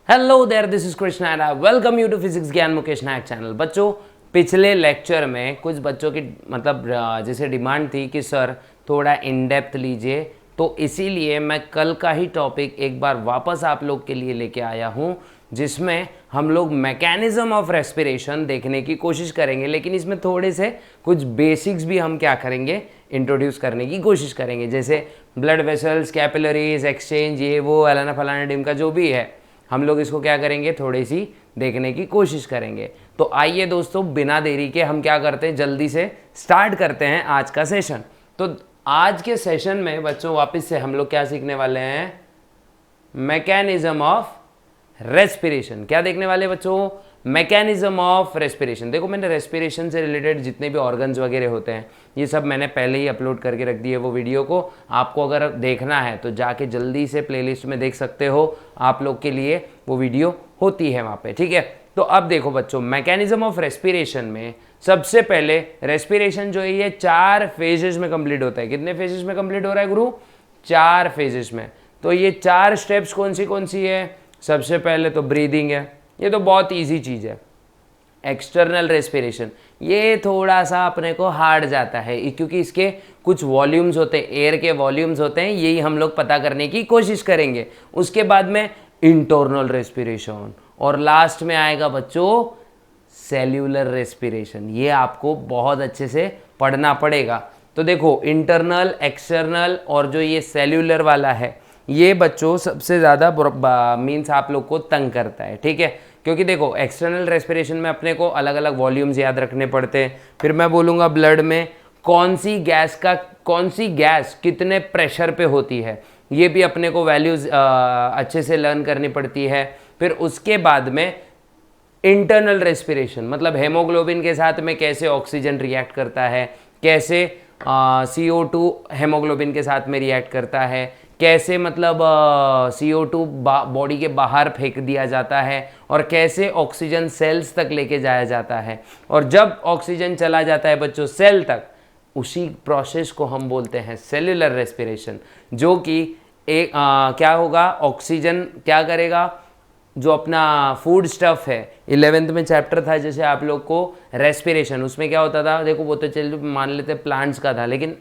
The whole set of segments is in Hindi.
Hello there, this is Krishna and I welcome you to physics Gyan Mukesh Nayak channel. बच्चों, पिछले लेक्चर में कुछ बच्चों की जैसे डिमांड थी कि सर थोड़ा इन डेप्थ लीजिए, तो इसीलिए मैं कल का ही टॉपिक एक बार वापस आप लोग के लिए लेके आया हूँ, जिसमें हम लोग मैकेनिज्म ऑफ रेस्पिरेशन देखने की कोशिश करेंगे। लेकिन इसमें थोड़े से कुछ बेसिक्स भी हम क्या करेंगे, इंट्रोड्यूस करने की कोशिश करेंगे, जैसे ब्लड वेसल्स, कैपिलरीज, एक्सचेंज, ये वो अलाना फलाना डिम का जो भी है, हम लोग इसको क्या करेंगे, थोड़ी सी देखने की कोशिश करेंगे। तो आइए दोस्तों, बिना देरी के हम क्या करते हैं, जल्दी से स्टार्ट करते हैं आज का सेशन। तो आज के सेशन में बच्चों वापस से हम लोग क्या सीखने वाले हैं, मैकेनिज्म ऑफ रेस्पिरेशन। क्या देखने वाले बच्चों, मैकेनिज्म ऑफ रेस्पिरेशन। देखो, मैंने रेस्पिरेशन से रिलेटेड जितने भी ऑर्गन्स वगैरह होते हैं ये सब मैंने पहले ही अपलोड करके रख दिए वो वीडियो को। आपको अगर देखना है तो जाके जल्दी से प्लेलिस्ट में देख सकते हो, आप लोग के लिए वो वीडियो होती है वहाँ पे, ठीक है। तो अब देखो बच्चों, मैकेनिज्म ऑफ रेस्पिरेशन में सबसे पहले रेस्पिरेशन जो है ये 4 फेजेस में कंप्लीट होता है। कितने फेजेस में कंप्लीट हो रहा है गुरु? 4 फेजेस में। तो ये 4 स्टेप्स कौन सी है? सबसे पहले तो ब्रीदिंग है, ये तो बहुत इजी चीज़ है। एक्सटर्नल रेस्पिरेशन, ये थोड़ा सा अपने को हार्ड जाता है क्योंकि इसके कुछ वॉल्यूम्स होते हैं, एयर के वॉल्यूम्स होते हैं, यही हम लोग पता करने की कोशिश करेंगे। उसके बाद में इंटरनल रेस्पिरेशन, और लास्ट में आएगा बच्चों सेल्यूलर रेस्पिरेशन। ये आपको बहुत अच्छे से पढ़ना पड़ेगा। तो देखो, इंटरनल, एक्सटर्नल और जो ये सेल्यूलर वाला है, ये बच्चों सबसे ज़्यादा मीन्स आप लोग को तंग करता है, ठीक है। क्योंकि देखो, एक्सटर्नल रेस्पिरेशन में अपने को अलग अलग वॉल्यूम्स याद रखने पड़ते हैं। फिर मैं बोलूँगा ब्लड में कौन सी गैस कितने प्रेशर पे होती है, ये भी अपने को वैल्यूज़ अच्छे से लर्न करनी पड़ती है। फिर उसके बाद में इंटरनल रेस्पिरेशन, मतलब हेमोग्लोबिन के साथ में कैसे ऑक्सीजन रिएक्ट करता है, कैसे CO2 हेमोग्लोबिन के साथ में रिएक्ट करता है, कैसे मतलब CO2 बॉडी के बाहर फेंक दिया जाता है, और कैसे ऑक्सीजन सेल्स तक लेके जाया जाता है। और जब ऑक्सीजन चला जाता है बच्चों सेल तक, उसी प्रोसेस को हम बोलते हैं सेल्यूलर रेस्पिरेशन। जो कि क्या होगा, ऑक्सीजन क्या करेगा, जो अपना फूड स्टफ है, 11th में चैप्टर था जैसे आप लोग को रेस्पिरेशन, उसमें क्या होता था, देखो वो तो चल मान लेते प्लांट्स का था, लेकिन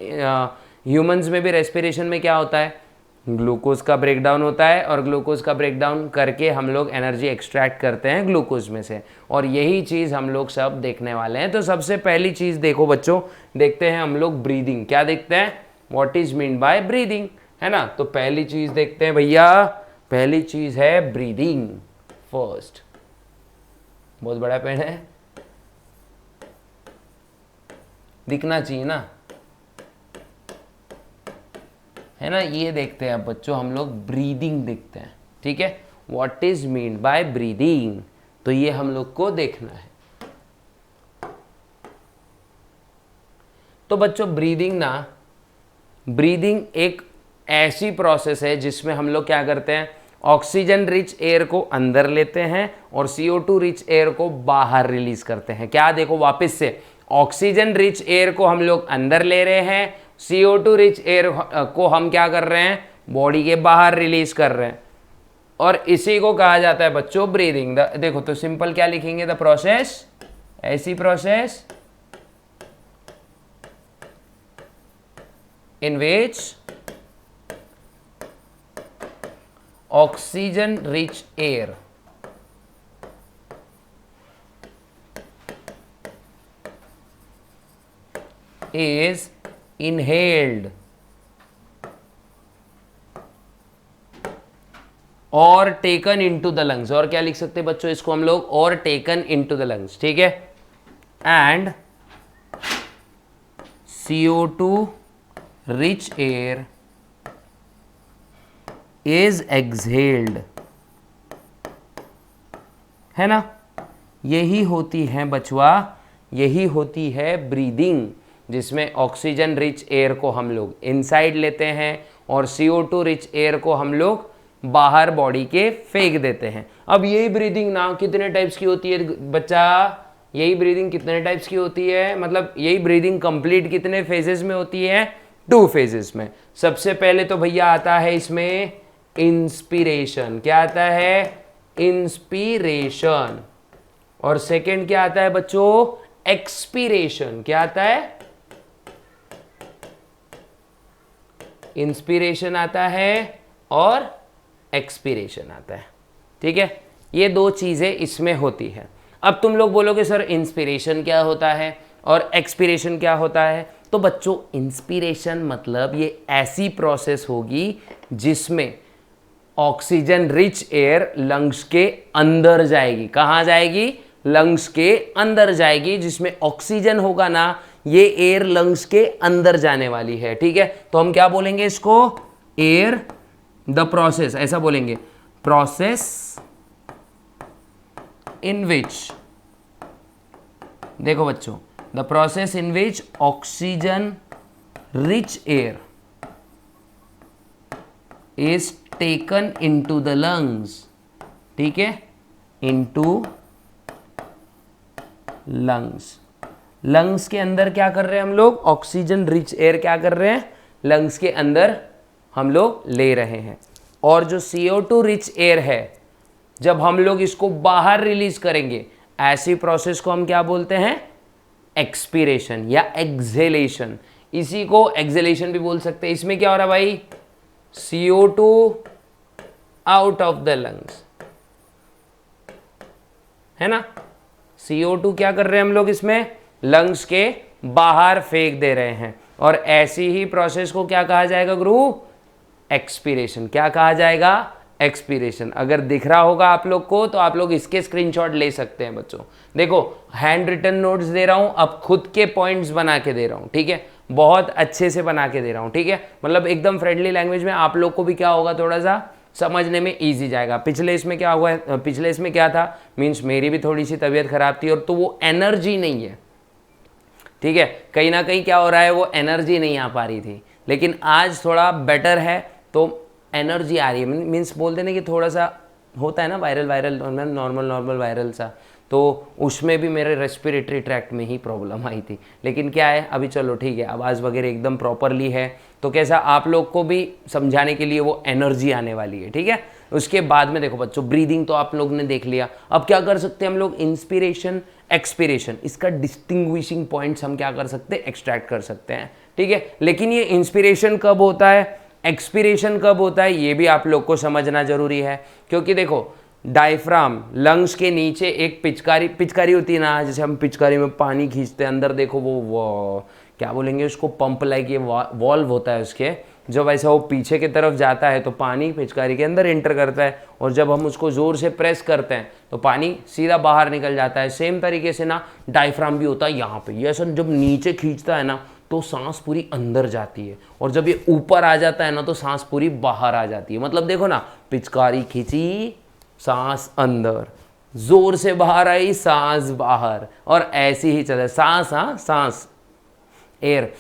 ह्यूमंस में भी रेस्पिरेशन में क्या होता है, ग्लूकोज का ब्रेकडाउन होता है, और ग्लूकोज का ब्रेकडाउन करके हम लोग एनर्जी एक्सट्रैक्ट करते हैं ग्लूकोज में से, और यही चीज़ हम लोग सब देखने वाले हैं। तो सबसे पहली चीज़ देखो बच्चों, देखते हैं हम लोग ब्रीदिंग। क्या देखते हैं, what is mean by breathing, है ना। तो पहली चीज़ देखते हैं भैया, पहली चीज़ है ब्रीदिंग फर्स्ट। बहुत बड़ा पेन है, दिखना चाहिए ना, है ना। ये देखते हैं अब बच्चों हम लोग ब्रीदिंग देखते हैं, ठीक है। What is mean by breathing, तो ये हम लोग को देखना है। तो बच्चों ब्रीदिंग एक ऐसी प्रोसेस है जिसमें हम लोग क्या करते हैं, ऑक्सीजन रिच एयर को अंदर लेते हैं और CO2 रिच एयर को बाहर रिलीज करते हैं। क्या देखो, वापस से ऑक्सीजन रिच एयर को हम लोग अंदर ले रहे हैं, CO2 रिच एयर को हम क्या कर रहे हैं, बॉडी के बाहर रिलीज कर रहे हैं, और इसी को कहा जाता है बच्चों ब्रीदिंग। देखो तो सिंपल क्या लिखेंगे, द प्रोसेस, ऐसी process in which oxygen rich air is inhaled और टेकन इनटू द लंग्स। और क्या लिख सकते हैं बच्चों इसको हम लोग, और टेकन इनटू द लंग्स, ठीक है। And CO2 rich air is exhaled, है ना। यही होती है बचवा, यही होती है ब्रीदिंग, जिसमें ऑक्सीजन रिच एयर को हम लोग इनसाइड लेते हैं और CO2 रिच एयर को हम लोग बाहर बॉडी के फेंक देते हैं। अब यही ब्रीदिंग ना कितने टाइप्स की होती है बच्चा, यही ब्रीदिंग कितने टाइप्स की होती है, मतलब यही ब्रीदिंग कंप्लीट कितने फेजेस में होती है, 2 फेजेस में। सबसे पहले तो भैया आता है इसमें इंस्पिरेशन। क्या आता है? इंस्पिरेशन। और सेकंड क्या आता है बच्चों? एक्सपीरेशन। क्या आता है? इंस्पिरेशन आता है और एक्सपीरेशन आता है। ठीक है, ये दो चीजें इसमें होती है। अब तुम लोग बोलोगे सर इंस्पिरेशन क्या होता है और एक्सपीरेशन क्या होता है? तो बच्चों इंस्पिरेशन मतलब ये ऐसी प्रोसेस होगी जिसमें ऑक्सीजन रिच एयर लंग्स के अंदर जाएगी। कहाँ जाएगी? लंग्स के अंदर जाएगी। जिसमें ऑक्सीजन होगा ना, ये एयर लंग्स के अंदर जाने वाली है। ठीक है, तो हम क्या बोलेंगे इसको? एयर द प्रोसेस, ऐसा बोलेंगे, प्रोसेस इन विच, देखो बच्चों, the process in which oxygen rich air is taken into the lungs. ठीक है, इनटू लंग्स। लंग्स के अंदर क्या कर रहे हैं हम लोग? ऑक्सीजन रिच एयर क्या कर रहे हैं? लंग्स के अंदर हम लोग ले रहे हैं। और जो CO2 रिच एयर है, जब हम लोग इसको बाहर रिलीज करेंगे, ऐसी प्रोसेस को हम क्या बोलते हैं? एक्सपीरेशन या एक्सहेलेशन। इसी को एक्सहेलेशन भी बोल सकते हैं। इसमें क्या हो रहा है भाई? CO2 out of the lungs, है ना? CO2 क्या कर रहे हैं हम लोग? इसमें लंग्स के बाहर फेंक दे रहे हैं। और ऐसी ही प्रोसेस को क्या कहा जाएगा गुरु? एक्सपीरेशन। क्या कहा जाएगा? एक्सपीरेशन। अगर दिख रहा होगा आप लोग को तो आप लोग इसके स्क्रीनशॉट ले सकते हैं बच्चों। देखो हैंड रिटन नोट्स दे रहा हूं, अब खुद के पॉइंट्स बना के दे रहा हूं। ठीक है, बहुत अच्छे से बना के दे रहा हूं। ठीक है, मतलब एकदम फ्रेंडली लैंग्वेज में, आप लोग को भी क्या होगा, थोड़ा सा समझने में इजी जाएगा। पिछले इसमें क्या हुआ? पिछले इसमें क्या था? मीन्स मेरी भी थोड़ी सी तबीयत खराब थी, और तो वो एनर्जी नहीं है। ठीक है, कहीं ना कहीं क्या हो रहा है, वो एनर्जी नहीं आ पा रही थी, लेकिन आज थोड़ा बेटर है तो एनर्जी आ रही है। मीन्स बोलते ना कि थोड़ा सा होता है ना वायरल नॉर्मल वायरल सा, तो उसमें भी मेरे रेस्पिरेटरी ट्रैक्ट में ही प्रॉब्लम आई थी। लेकिन क्या है, अभी चलो ठीक है, आवाज़ वगैरह एकदम प्रॉपरली है, तो कैसा आप लोग को भी समझाने के लिए वो एनर्जी आने वाली है। ठीक है, उसके बाद में देखो बच्चों, ब्रीदिंग तो आप लोग ने देख लिया। अब क्या कर सकते हैं हम लोग? इंस्पिरेशन, एक्सपीरेशन, इसका डिस्टिंग्विशिंग पॉइंट्स हम क्या कर सकते हैं? एक्सट्रैक्ट कर सकते हैं। ठीक है, लेकिन ये इंस्पिरेशन कब होता है, एक्सपीरेशन कब होता है, ये भी आप लोग को समझना जरूरी है। क्योंकि देखो डायफ्राम, लंग्स के नीचे एक पिचकारी होती है ना, जैसे हम पिचकारी में पानी खींचते हैं अंदर, देखो वो क्या बोलेंगे उसको, पंप लाइक ये वॉल्व होता है उसके, जब ऐसा वो पीछे की तरफ जाता है तो पानी पिचकारी के अंदर एंटर करता है, और जब हम उसको ज़ोर से प्रेस करते हैं तो पानी सीधा बाहर निकल जाता है। सेम तरीके से ना डायफ्राम भी होता है यहाँ पे। ये जब नीचे खींचता है ना तो सांस पूरी अंदर जाती है, और जब ये ऊपर आ जाता है ना तो सांस पूरी बाहर आ जाती है। मतलब देखो ना, पिचकारी खींची, सांस अंदर, जोर से बाहर आई, सांस बाहर, और ऐसी ही चले सांस, हाँ सांस, एयर।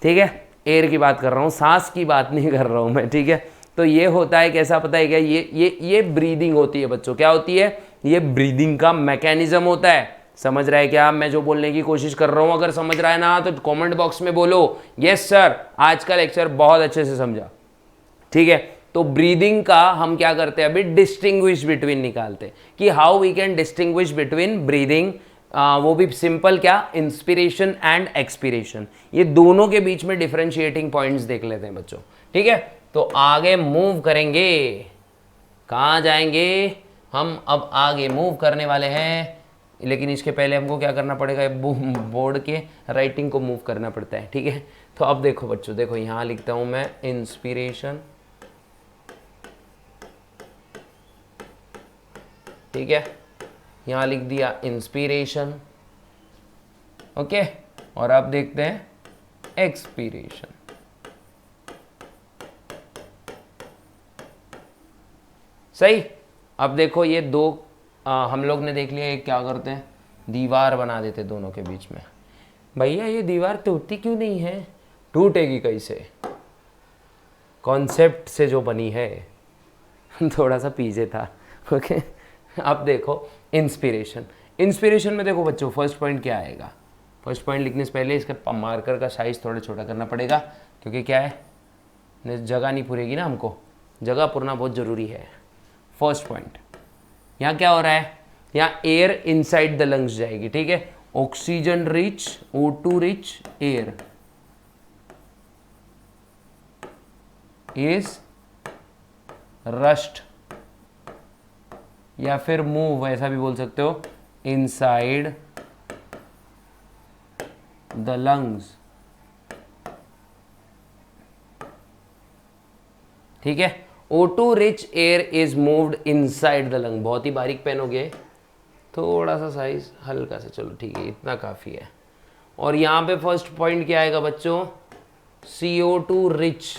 ठीक है, एयर की बात कर रहा हूँ, सांस की बात नहीं कर रहा हूँ मैं। ठीक है, तो ये होता है कैसा, पता है क्या? ये ब्रीदिंग होती है बच्चों। क्या होती है? ये ब्रीदिंग का मैकेनिज्म होता है। समझ रहा है क्या मैं जो बोलने की कोशिश कर रहा हूँ? अगर समझ रहा है ना तो कमेंट बॉक्स में बोलो यस सर, आज का लेक्चर बहुत अच्छे से समझा। ठीक है, तो ब्रीदिंग का हम क्या करते हैं अभी? डिस्टिंग्विश बिटवीन निकालते हैं कि how we can distinguish between breathing. वो भी सिंपल, क्या? Inspiration and expiration. ये दोनों के बीच में डिफरेंशिएटिंग पॉइंट्स देख लेते हैं बच्चों। ठीक है, तो आगे मूव करेंगे। कहाँ जाएंगे हम? अब आगे मूव करने वाले हैं, लेकिन इसके पहले हमको क्या करना पड़ेगा? बोर्ड के राइटिंग को मूव करना पड़ता है। ठीक है, तो अब देखो बच्चों, देखो यहाँ लिखता हूँ मैं इंस्पिरेशन। ठीक है, यहाँ लिख दिया इंस्पिरेशन। ओके, और अब देखते हैं एक्सपीरेशन। सही। अब देखो ये दो हम लोग ने देख लिया। एक क्या करते हैं? दीवार बना देते दोनों के बीच में। भैया ये दीवार टूटती क्यों नहीं है? टूटेगी कैसे? कॉन्सेप्ट से जो बनी है। थोड़ा सा पीछे था। ओके, अब देखो इंस्पिरेशन। इंस्पिरेशन में देखो बच्चों, फर्स्ट पॉइंट क्या आएगा? फर्स्ट पॉइंट लिखने से पहले इसका मार्कर का साइज थोड़ा छोटा करना पड़ेगा, क्योंकि क्या है, जगह नहीं पूरेगी ना, हमको जगह पूरना बहुत ज़रूरी है। First point. यहाँ क्या हो रहा है, यहाँ एयर इनसाइड द लंग्स जाएगी, ठीक है। Oxygen rich, O2 rich air is rushed या फिर मूव, ऐसा भी बोल सकते हो, इनसाइड द लंग्स, ठीक है। O2 rich air is moved inside the lung. बहुत ही बारीक पेन हो गए, थोड़ा सा साइज हल्का सा, चलो ठीक है, इतना काफ़ी है। और यहाँ पे फर्स्ट पॉइंट क्या आएगा बच्चों, CO2 rich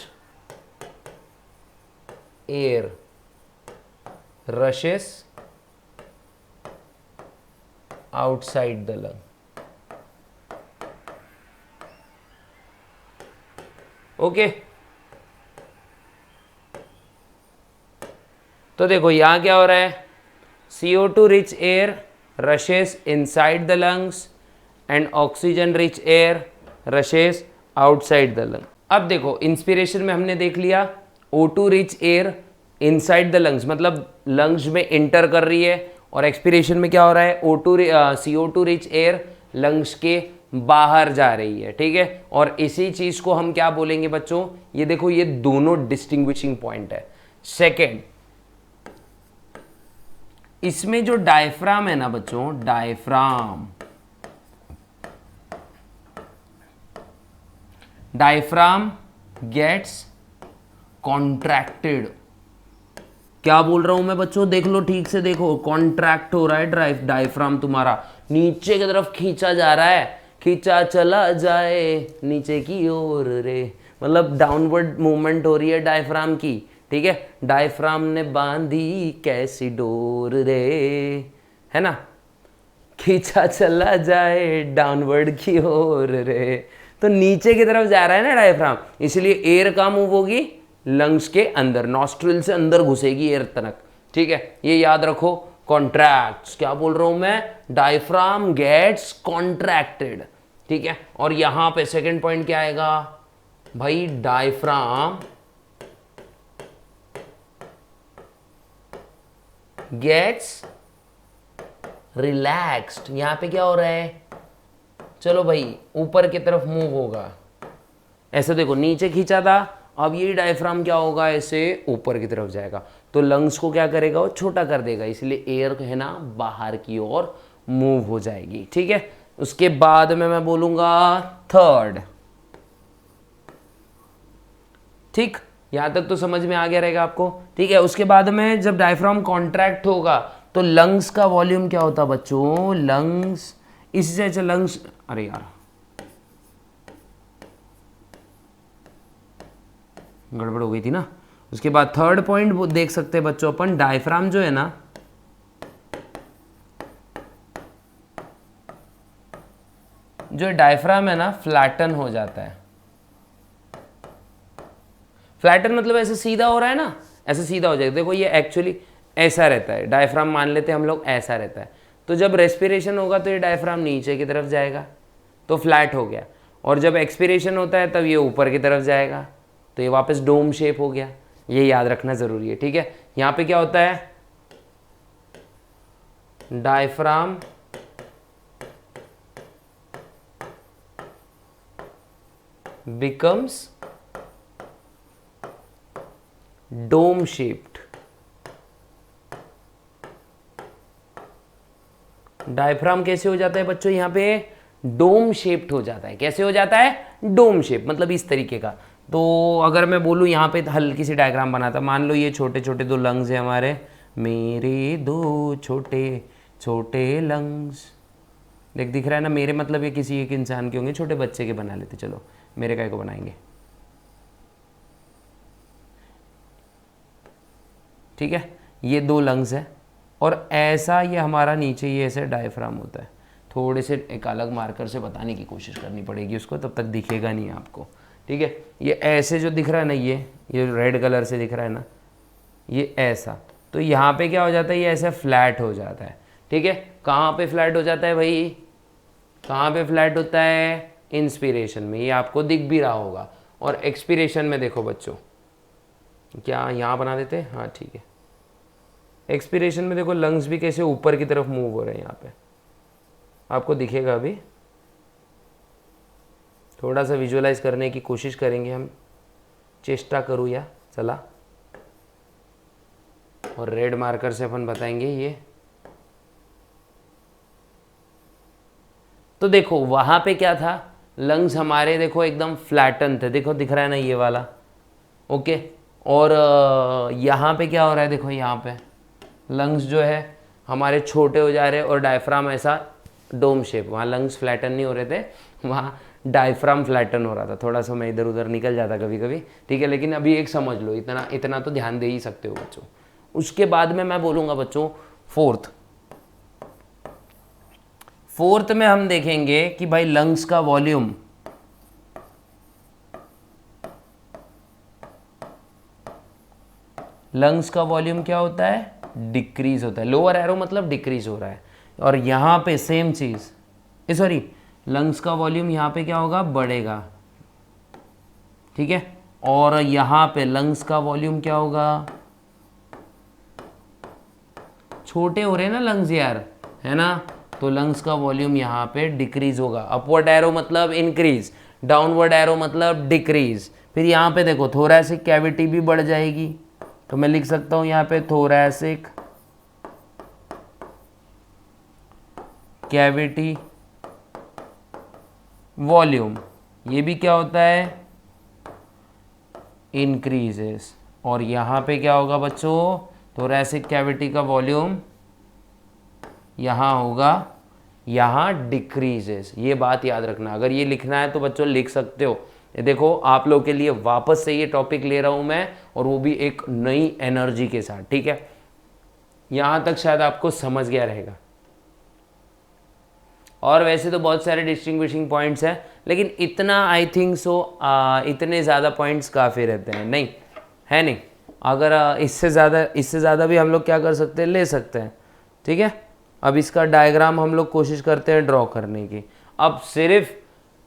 air rashes outside the lung. Okay, तो देखो यहां क्या हो रहा है, CO2 rich air rashes inside the lungs and oxygen rich air rashes outside the lung. अब देखो इंस्पिरेशन में हमने देख लिया O2 rich air inside the lungs, मतलब लंग्स में इंटर कर रही है, और एक्सपिरेशन में क्या हो रहा है, CO2 रिच एयर लंग्स के बाहर जा रही है, ठीक है। और इसी चीज को हम क्या बोलेंगे बच्चों, ये देखो ये दोनों डिस्टिंग्विशिंग पॉइंट है। सेकेंड, इसमें जो डायफ्राम है ना बच्चों, डायफ्राम गेट्स कॉन्ट्रैक्टेड। क्या बोल रहा हूं मैं बच्चों, देख लो ठीक से, देखो कॉन्ट्रैक्ट हो रहा है डायफ्राम तुम्हारा, नीचे की तरफ खींचा जा रहा है, खींचा चला जाए नीचे की ओर रे, मतलब डाउनवर्ड मूवमेंट हो रही है डायफ्राम की, ठीक है। डायफ्राम ने बांधी कैसी डोर रे, है ना, खींचा चला जाए डाउनवर्ड की ओर रे, तो नीचे की तरफ जा रहा है ना डायफ्राम, इसलिए एयर कहाँ मूव होगी, लंग्स के अंदर, नॉस्ट्रिल से अंदर घुसेगी एयर तक, ठीक है। ये याद रखो, कॉन्ट्रैक्ट्स, क्या बोल रहा हूं मैं, डायफ्राम गेट्स कॉन्ट्रैक्टेड, ठीक है। और यहां पे सेकंड पॉइंट क्या आएगा भाई, डायफ्राम गेट्स रिलैक्स्ड। यहां पे क्या हो रहा है, चलो भाई ऊपर की तरफ मूव होगा, ऐसे देखो नीचे खींचा था, अब ये डायफ्राम क्या होगा, ऐसे ऊपर की तरफ जाएगा, तो लंग्स को क्या करेगा, वो छोटा कर देगा, इसलिए एयर है ना बाहर की ओर मूव हो जाएगी, ठीक है। उसके बाद में मैं बोलूंगा थर्ड, ठीक, यहां तक तो समझ में आ गया रहेगा आपको, ठीक है। उसके बाद में जब डायफ्राम कॉन्ट्रैक्ट होगा तो लंग्स का वॉल्यूम क्या होता बच्चों, लंग्स इससे अच्छा लंग्स, अरे यार गड़बड़ हो गई थी ना। उसके बाद थर्ड पॉइंट वो देख सकते हैं बच्चों अपन, डायफ्राम जो है ना, जो डायफ्राम है ना फ्लैटन हो जाता है। फ्लैटन मतलब ऐसे सीधा हो रहा है ना, ऐसे सीधा हो जाएगा, देखो ये एक्चुअली ऐसा रहता है, डायफ्राम मान लेते हैं हम लोग, ऐसा रहता है। तो जब रेस्पिरेशन होगा तो ये डायफ्राम नीचे की तरफ जाएगा, तो फ्लैट हो गया, और जब एक्सपिरेशन होता है तब ये ऊपर की तरफ जाएगा, तो ये वापस डोम शेप हो गया। ये याद रखना जरूरी है, ठीक है। यहां पे क्या होता है, diaphragm becomes dome shaped. Diaphragm कैसे हो जाता है बच्चों, यहां पे डोम शेप्ड हो जाता है। कैसे हो जाता है, डोम शेप, मतलब इस तरीके का। तो अगर मैं बोलूँ यहाँ पे हल्की सी डायग्राम बनाता, मान लो ये छोटे छोटे दो लंग्स हैं हमारे, मेरे दो छोटे छोटे लंग्स, दिख रहा है ना, मेरे मतलब ये किसी एक इंसान के होंगे, छोटे बच्चे के बना लेते, चलो मेरे काय को बनाएंगे, ठीक है। ये दो लंग्स है, और ऐसा ये हमारा नीचे ये ऐसे डायफ्राम होता है। थोड़े से एक अलग मार्कर से बताने की कोशिश करनी पड़ेगी उसको, तब तक दिखेगा नहीं आपको, ठीक है। ये ऐसे जो दिख रहा है ना, ये रेड कलर से दिख रहा है ना, ये ऐसा, तो यहाँ पे क्या हो जाता है, ये ऐसे फ्लैट हो जाता है, ठीक है। कहाँ पे फ्लैट हो जाता है भाई, कहाँ पे फ्लैट होता है, इंस्पिरेशन में, ये आपको दिख भी रहा होगा। और एक्सपिरेशन में देखो बच्चों, क्या यहाँ बना देते हैं, हाँ ठीक है, एक्सपिरेशन में देखो लंग्स भी कैसे ऊपर की तरफ मूव हो रहे हैं, यहाँ पे आपको दिखेगा। अभी थोड़ा सा विजुअलाइज करने की कोशिश करेंगे हम, चेष्टा करूँ या चला, और रेड मार्कर से अपन बताएंगे ये। तो देखो वहां पे क्या था, लंग्स हमारे देखो एकदम फ्लैटन थे, देखो दिख रहा है ना ये वाला, ओके। और यहाँ पे क्या हो रहा है, देखो यहाँ पे लंग्स जो है हमारे छोटे हो जा रहे हैं और डायफ्राम ऐसा डोम शेप, वहाँ लंग्स फ्लैटन नहीं हो रहे थे, वहाँ डायफ्राम फ्लैटन हो रहा था। थोड़ा सा मैं इधर उधर निकल जाता कभी कभी, ठीक है, लेकिन अभी एक समझ लो, इतना इतना तो ध्यान दे ही सकते हो बच्चों। उसके बाद में मैं बोलूँगा बच्चों फोर्थ में हम देखेंगे कि भाई लंग्स का वॉल्यूम, लंग्स का वॉल्यूम क्या होता है, डिक्रीज होता है। लोअर एरो मतलब डिक्रीज हो रहा है, और यहाँ पे सेम चीज, सॉरी, लंग्स का वॉल्यूम यहाँ पे क्या होगा, बढ़ेगा, ठीक है। और यहाँ पे लंग्स का वॉल्यूम क्या होगा, छोटे हो रहे हैं ना लंग्स यार, है ना, तो लंग्स का वॉल्यूम यहाँ पे डिक्रीज होगा। अपवर्ड एरो मतलब इंक्रीज, डाउनवर्ड एरो मतलब डिक्रीज। फिर यहाँ पे देखो थोरैसिक कैविटी भी बढ़ जाएगी, तो मैं लिख सकता हूँ यहाँ पे थोरैसिक कैविटी वॉल्यूम, ये भी क्या होता है, इंक्रीजेस। और यहाँ पे क्या होगा बच्चों, थोरैसिक कैविटी का वॉल्यूम यहाँ होगा, यहाँ डिक्रीजेस। ये बात याद रखना, अगर ये लिखना है तो बच्चों लिख सकते हो। ये देखो आप लोग के लिए वापस से ये टॉपिक ले रहा हूँ मैं, और वो भी एक नई एनर्जी के साथ, ठीक है। यहाँ तक शायद आपको समझ गया रहेगा। और वैसे तो बहुत सारे डिस्टिंग्विशिंग पॉइंट्स हैं, लेकिन इतना आई थिंक सो इतने ज़्यादा पॉइंट्स काफ़ी रहते हैं, नहीं है नहीं। अगर इससे ज़्यादा भी हम लोग क्या कर सकते हैं, ले सकते हैं, ठीक है। अब इसका डायग्राम हम लोग कोशिश करते हैं ड्रॉ करने की। अब सिर्फ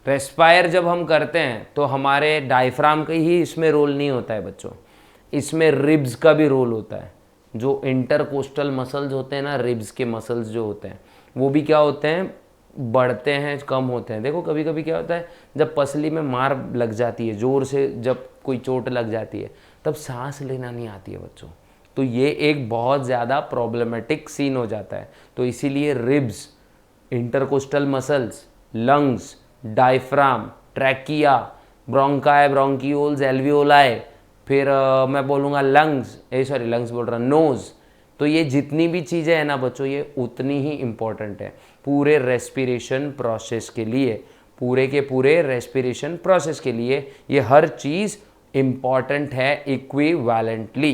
रेस्पायर जब हम करते हैं तो हमारे डायफ्राम का ही इसमें रोल नहीं होता है बच्चों, इसमें रिब्स का भी रोल होता है। जो इंटरकोस्टल मसल्स होते हैं ना, रिब्स के मसल्स जो होते हैं, वो भी क्या होते हैं, बढ़ते हैं, कम होते हैं। देखो कभी कभी क्या होता है, जब पसली में मार लग जाती है, ज़ोर से जब कोई चोट लग जाती है, तब सांस लेना नहीं आती है बच्चों, तो ये एक बहुत ज़्यादा प्रॉब्लमेटिक सीन हो जाता है। तो इसीलिए ribs, intercostal muscles, lungs, diaphragm, trachea, bronchi, bronchioles, alveoli, फिर मैं बोलूँगा लंग्स बोल रहा, नोज़, तो ये जितनी भी चीज़ें हैं ना बच्चों, ये उतनी ही इम्पॉर्टेंट है पूरे रेस्पिरेशन प्रोसेस के लिए, पूरे के पूरे रेस्पिरेशन प्रोसेस के लिए ये हर चीज़ इम्पॉर्टेंट है इक्विवेलेंटली।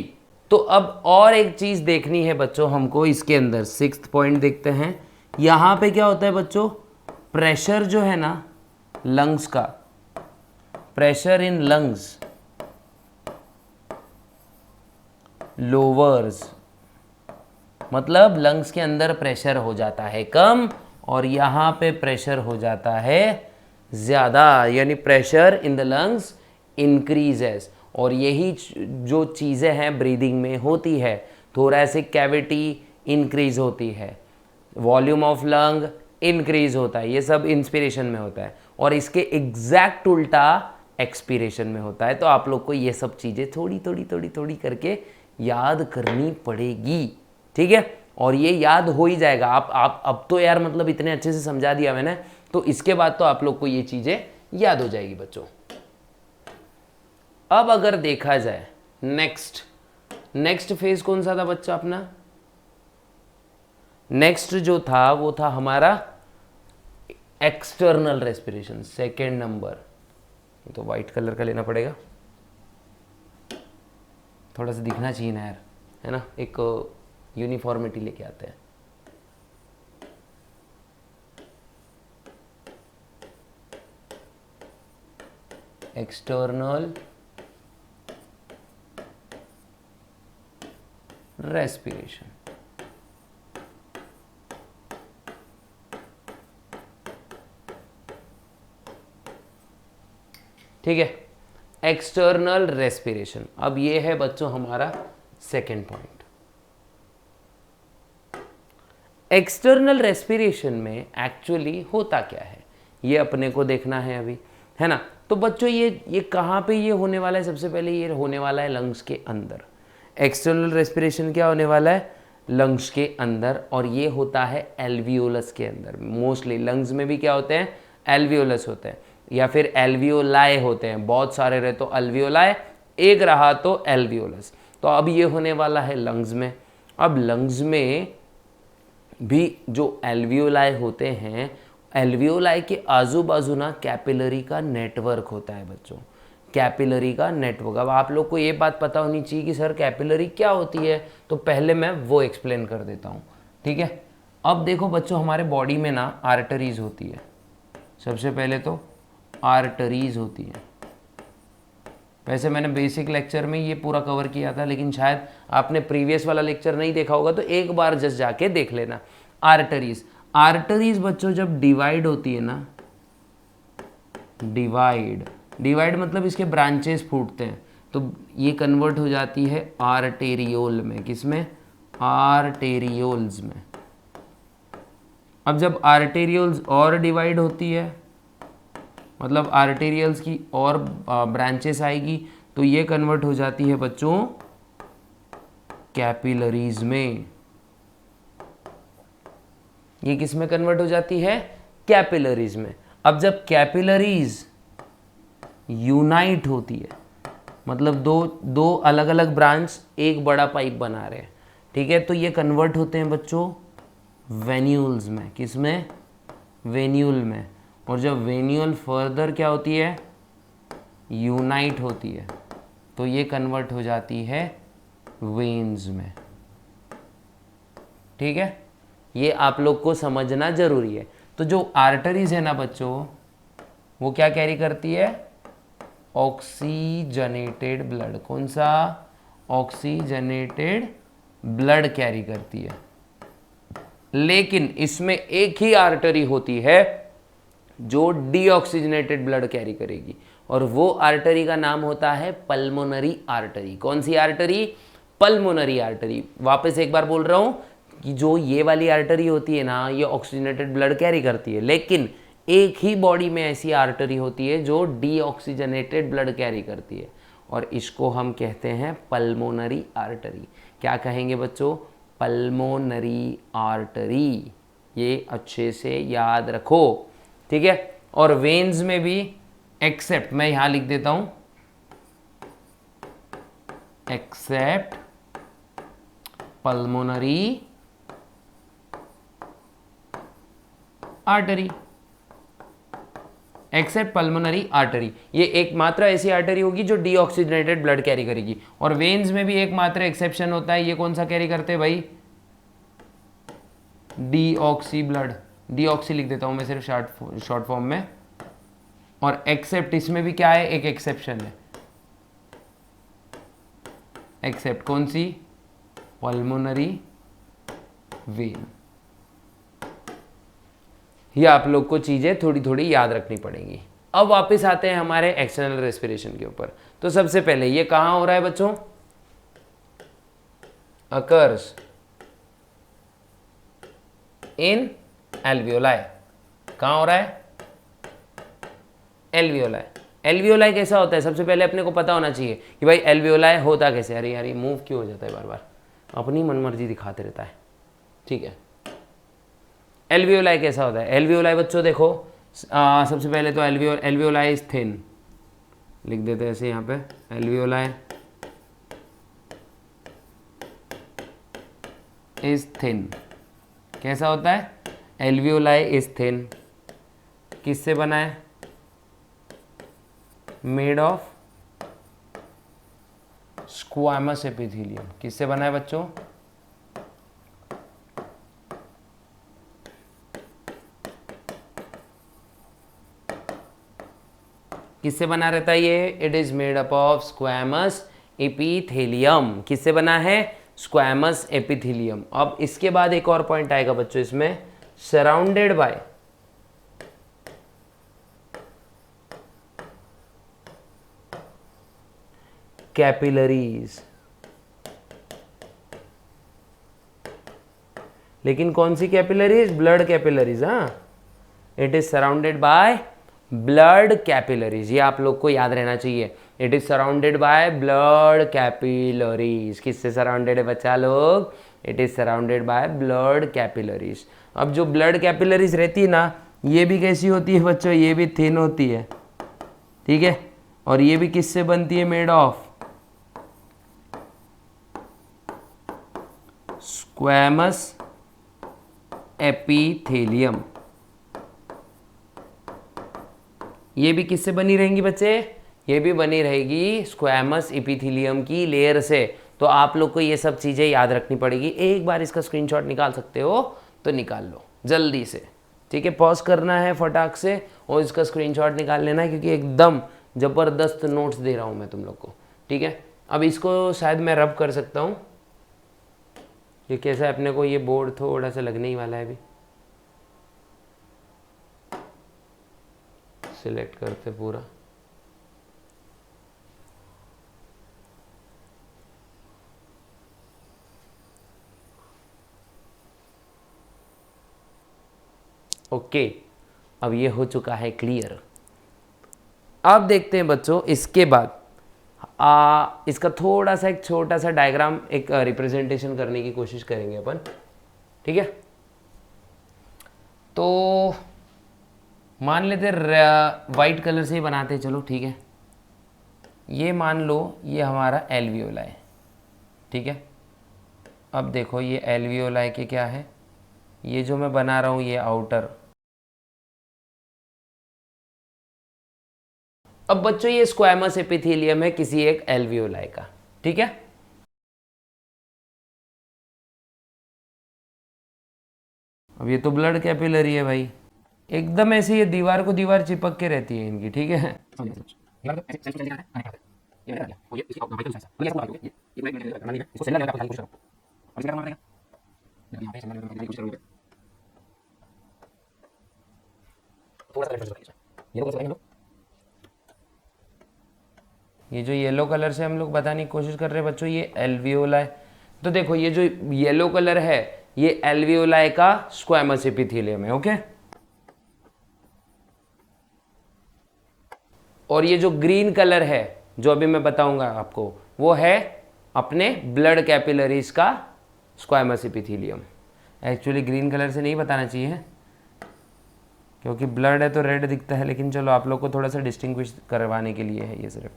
तो अब और एक चीज़ देखनी है बच्चों हमको इसके अंदर, 6th पॉइंट देखते हैं। यहाँ पे क्या होता है बच्चों, प्रेशर जो है ना लंग्स का, प्रेशर इन लंग्स लोवर्स, मतलब लंग्स के अंदर प्रेशर हो जाता है कम, और यहाँ पे प्रेशर हो जाता है ज़्यादा, यानी pressure in the lungs increases. और यही जो चीज़ें हैं ब्रीदिंग में होती है, थोरैसिक कैविटी इंक्रीज होती है, वॉल्यूम ऑफ लंग इंक्रीज होता है, ये सब इंस्पिरेशन में होता है, और इसके एग्जैक्ट उल्टा एक्सपीरेशन में होता है। तो आप लोग को ये सब चीज़ें थोड़ी करके याद करनी पड़ेगी, ठीक है। और ये याद हो ही जाएगा। आप अब तो यार मतलब इतने अच्छे से समझा दिया मैंने, तो इसके बाद तो आप लोग को ये चीज़ें याद हो जाएगी बच्चों। अब अगर देखा जाए नेक्स्ट फेज कौन सा था बच्चा अपना, नेक्स्ट जो था वो था हमारा एक्सटर्नल रेस्पिरेशन, सेकेंड नंबर। तो वाइट कलर का लेना पड़ेगा, थोड़ा सा दिखना चाहिए ना यार, है ना, एक यूनिफॉर्मिटी लेके आते हैं। एक्सटर्नल रेस्पिरेशन, ठीक है, एक्सटर्नल रेस्पिरेशन। अब ये है बच्चों हमारा सेकेंड पॉइंट। एक्सटर्नल रेस्पिरेशन में एक्चुअली होता क्या है ये अपने को देखना है अभी, है ना। तो बच्चों ये कहाँ पे ये होने वाला है, सबसे पहले ये होने वाला है लंग्स के अंदर। एक्सटर्नल रेस्पिरेशन क्या होने वाला है, लंग्स के अंदर, और ये होता है एल्वियोलस के अंदर। मोस्टली लंग्स में भी क्या होते हैं, एल्वियोलस होते हैं या फिर एल्वियोलाए होते हैं। बहुत सारे रहे तो अल्वियोलाए, एक रहा तो एल्वियोलस। तो अब ये होने वाला है लंग्स में। अब लंग्स में भी जो एल्वियोलाई होते हैं, एल्वियोलाई के आजू बाजू ना कैपिलरी का नेटवर्क होता है बच्चों, कैपिलरी का नेटवर्क। अब आप लोग को ये बात पता होनी चाहिए कि सर कैपिलरी क्या होती है, तो पहले मैं वो एक्सप्लेन कर देता हूँ, ठीक है। अब देखो बच्चों, हमारे बॉडी में ना आर्टरीज होती है। सबसे पहले तो आर्टरीज होती है। वैसे मैंने बेसिक लेक्चर में ये पूरा कवर किया था, लेकिन शायद आपने प्रीवियस वाला लेक्चर नहीं देखा होगा, तो एक बार जस्ट जाके देख लेना। आर्टरीज, आर्टरीज बच्चों जब डिवाइड होती है ना, डिवाइड मतलब इसके ब्रांचेस फूटते हैं, तो ये कन्वर्ट हो जाती है आर्टेरियोल में। किसमें, आर्टेरियोल्स में। अब जब आर्टेरियोल्स और डिवाइड होती है, मतलब आर्टेरियल्स की और ब्रांचेस आएगी, तो ये कन्वर्ट हो जाती है बच्चों कैपिलरीज में। ये किस में कन्वर्ट हो जाती है, कैपिलरीज में। अब जब कैपिलरीज यूनाइट होती है, मतलब दो अलग अलग ब्रांच एक बड़ा पाइप बना रहे हैं, ठीक है, तो ये कन्वर्ट होते हैं बच्चों वेन्यूल्स में। किसमें, वेन्यूल में। और जब वेन्यूल फर्दर क्या होती है, यूनाइट होती है, तो ये कन्वर्ट हो जाती है वेन्स में, ठीक है। ये आप लोग को समझना जरूरी है। तो जो आर्टरीज है ना बच्चों, वो क्या कैरी करती है, ऑक्सीजनेटेड ब्लड। कौन सा, ऑक्सीजनेटेड ब्लड कैरी करती है। लेकिन इसमें एक ही आर्टरी होती है जो डीऑक्सीजनेटेड ब्लड कैरी करेगी, और वो आर्टरी का नाम होता है पल्मोनरी आर्टरी। कौन सी आर्टरी, पल्मोनरी आर्टरी। वापस एक बार बोल रहा हूं कि जो ये वाली आर्टरी होती है ना, ये ऑक्सीजनेटेड ब्लड कैरी करती है, लेकिन एक ही बॉडी में ऐसी आर्टरी होती है जो डीऑक्सीजनेटेड ब्लड कैरी करती है, और इसको हम कहते हैं पल्मोनरी आर्टरी। क्या कहेंगे बच्चों, पल्मोनरी आर्टरी। ये अच्छे से याद रखो, ठीक है। और वेन्स में भी, एक्सेप्ट, मैं यहां लिख देता हूं, accept pulmonary artery, accept pulmonary artery. ये एकमात्र ऐसी आर्टरी होगी जो डीऑक्सीजनेटेड ब्लड कैरी करेगी। और वेन्स में भी एकमात्र एक्सेप्शन होता है, ये कौन सा कैरी करते हैं भाई, डीऑक्सी ब्लड। डीऑक्सी लिख देता हूं मैं सिर्फ शॉर्ट फॉर्म में। और एक्सेप्ट, इसमें भी क्या है, एक एक्सेप्शन है। एक्सेप्ट कौन सी, पल्मोनरी वेन। ये आप लोग को चीजें थोड़ी थोड़ी याद रखनी पड़ेंगी। अब वापस आते हैं हमारे एक्सटर्नल रेस्पिरेशन के ऊपर। तो सबसे पहले ये कहां हो रहा है बच्चों, अकर्स इन एल्वियोलाई। कहां हो रहा है, एल्वियोलाई। एल्वियोलाई कैसा होता है, सबसे पहले अपने को पता होना चाहिए कि भाई एल्वियोलाई होता कैसे। अरे यार ये मूव क्यों हो जाता है बार बार, अपनी मनमर्जी दिखाते रहता है, ठीक है। एल्वियोलाई कैसा होता है, एल्वियोलाई बच्चों देखो, सबसे पहले तो एल्वियोलाई इज थिन, लिख देते हैं ऐसे यहाँ पे, एल्वियोलाई इज थिन। कैसा होता है, एल्वियोलाई इज थिन। किससे बना है, मेड ऑफ स्क्वामस एपिथेलियम। किससे बना है बच्चों, किससे बना रहता है ये, it is made up of squamous epithelium. किससे बना है, स्क्वामस एपिथेलियम। अब इसके बाद एक और पॉइंट आएगा बच्चों इसमें, सराउंडेड बाय कैपिलरीज। लेकिन कौन सी कैपिलरीज? Blood capillaries. हाँ, it is surrounded by blood capillaries, ये आप लोग को याद रहना चाहिए। It is surrounded by blood capillaries. किससे सराउंडेड है बच्चा लोग? It is surrounded by blood capillaries. अब जो ब्लड कैपिलरीज रहती है ना, ये भी कैसी होती है बच्चों? ये भी थिन होती है, ठीक है। और ये भी किससे बनती है? Made of squamous epithelium. ये भी किससे बनी रहेंगी बच्चे? ये भी बनी रहेगी स्क्वैमस एपिथेलियम की लेयर से। तो आप लोग को ये सब चीज़ें याद रखनी पड़ेगी। एक बार इसका स्क्रीनशॉट निकाल सकते हो तो निकाल लो जल्दी से, ठीक है। पॉज करना है फटाक से और इसका स्क्रीनशॉट निकाल लेना है, क्योंकि एकदम ज़बरदस्त नोट्स दे रहा हूँ मैं तुम लोग को, ठीक है। अब इसको शायद मैं रब कर सकता हूँ, ये कैसा है अपने को, ये बोर्ड थोड़ा सा लगने ही वाला है। अभी सिलेक्ट करते पूरा, ओके। अब ये हो चुका है क्लियर। अब देखते हैं बच्चों, इसके बाद इसका थोड़ा सा एक छोटा सा डायग्राम, एक रिप्रेजेंटेशन करने की कोशिश करेंगे अपन, ठीक है। तो मान लेते वाइट कलर से ही बनाते हैं, चलो ठीक है। ये मान लो ये हमारा एल्वियोलाई है, ठीक है। अब देखो ये एल्वियोलाई के क्या है, ये जो मैं बना रहा हूँ ये आउटर। अब बच्चों ये स्क्वैमस एपिथेलियम है किसी एक एल्वियोलाई का, ठीक है। अब ये तो ब्लड कैपिलरी है भाई, एकदम ऐसे ये दीवार को दीवार चिपक के रहती है इनकी, ठीक है। ये जो येलो कलर से हम लोग बताने की कोशिश कर रहे हैं बच्चों, ये एल्वियोलाई। तो देखो ये जो येलो कलर है ये एल्वियोलाई का स्क्वैमस एपिथेलियम है, ओके। और ये जो ग्रीन कलर है जो अभी मैं बताऊंगा आपको, वो है अपने ब्लड कैपिलरीज का squamous epithelium. Actually green colour से नहीं बताना चाहिए क्योंकि ब्लड है तो रेड दिखता है, लेकिन चलो आप लोग को थोड़ा सा डिस्टिंग्विश करवाने के लिए है ये सिर्फ,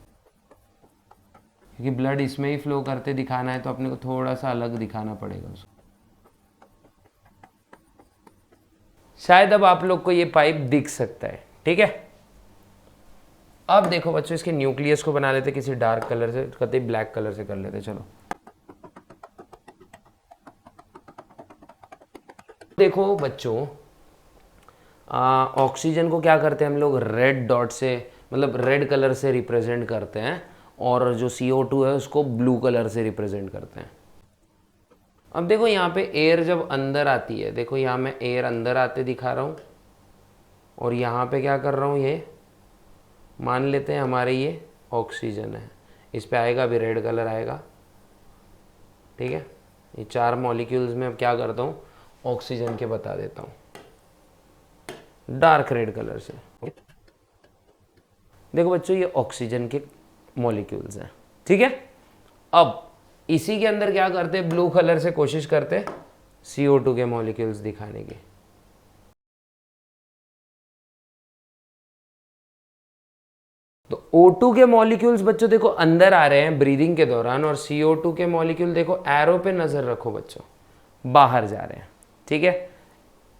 क्योंकि ब्लड इसमें ही फ्लो करते दिखाना है तो अपने को थोड़ा सा अलग दिखाना पड़ेगा उसको। शायद अब आप लोग को ये पाइप दिख सकता है, ठीक है। अब देखो बच्चों इसके न्यूक्लियस को बना लेते किसी डार्क कलर से, कतई ब्लैक कलर से कर लेते। चलो देखो बच्चों, ऑक्सीजन को क्या करते हैं हम लोग? रेड डॉट से, मतलब रेड कलर से रिप्रेजेंट करते हैं, और जो CO2 है उसको ब्लू कलर से रिप्रेजेंट करते हैं। अब देखो यहाँ पे एयर जब अंदर आती है, देखो यहाँ मैं एयर अंदर आते दिखा रहा हूँ, और यहाँ पे क्या कर रहा हूँ, ये मान लेते हैं हमारे ये ऑक्सीजन है, इस पे आएगा अभी रेड कलर आएगा, ठीक है। ये 4 मॉलिक्यूल्स में अब क्या करता हूँ, ऑक्सीजन के बता देता हूँ डार्क रेड कलर से। देखो बच्चों ये ऑक्सीजन के मॉलिक्यूल्स हैं, ठीक है। अब इसी के अंदर क्या करते हैं, ब्लू कलर से कोशिश करते हैं CO2 के मॉलिक्यूल्स दिखाने की। तो O2 के मॉलिक्यूल्स बच्चों देखो अंदर आ रहे हैं ब्रीदिंग के दौरान, और CO2 के मॉलिक्यूल देखो एरो पे नजर रखो बच्चों, बाहर जा रहे हैं, ठीक है।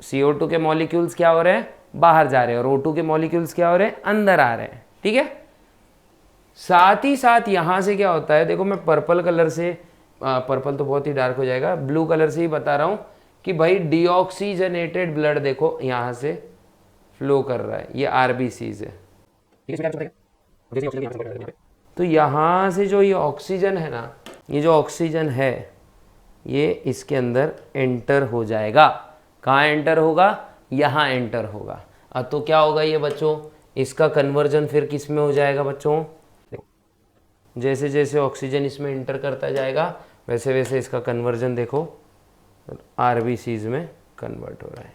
CO2 के मॉलिक्यूल्स क्या हो रहे हैं, बाहर जा रहे हैं, और O2 के मॉलिक्यूल्स क्या हो रहे हैं, अंदर आ रहे हैं, ठीक है। साथ ही साथ यहां से क्या होता है, देखो मैं पर्पल कलर से, पर्पल तो बहुत ही डार्क हो जाएगा, ब्लू कलर से ही बता रहा हूं कि भाई डीऑक्सीजनेटेड ब्लड देखो यहां से फ्लो कर रहा है, ये RBCs है। तो यहां से जो ये ऑक्सीजन है ना, ये जो ऑक्सीजन है ये इसके अंदर एंटर हो जाएगा। कहाँ एंटर होगा, यहाँ एंटर होगा। अब तो क्या होगा ये बच्चों, इसका कन्वर्जन फिर किस में हो जाएगा बच्चों, जैसे जैसे ऑक्सीजन इसमें एंटर करता जाएगा वैसे वैसे इसका कन्वर्जन देखो आरबीसीज में कन्वर्ट हो रहा है।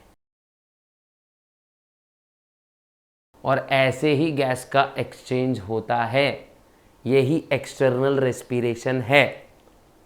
और ऐसे ही गैस का एक्सचेंज होता है, यही एक्सटर्नल रेस्पिरेशन है।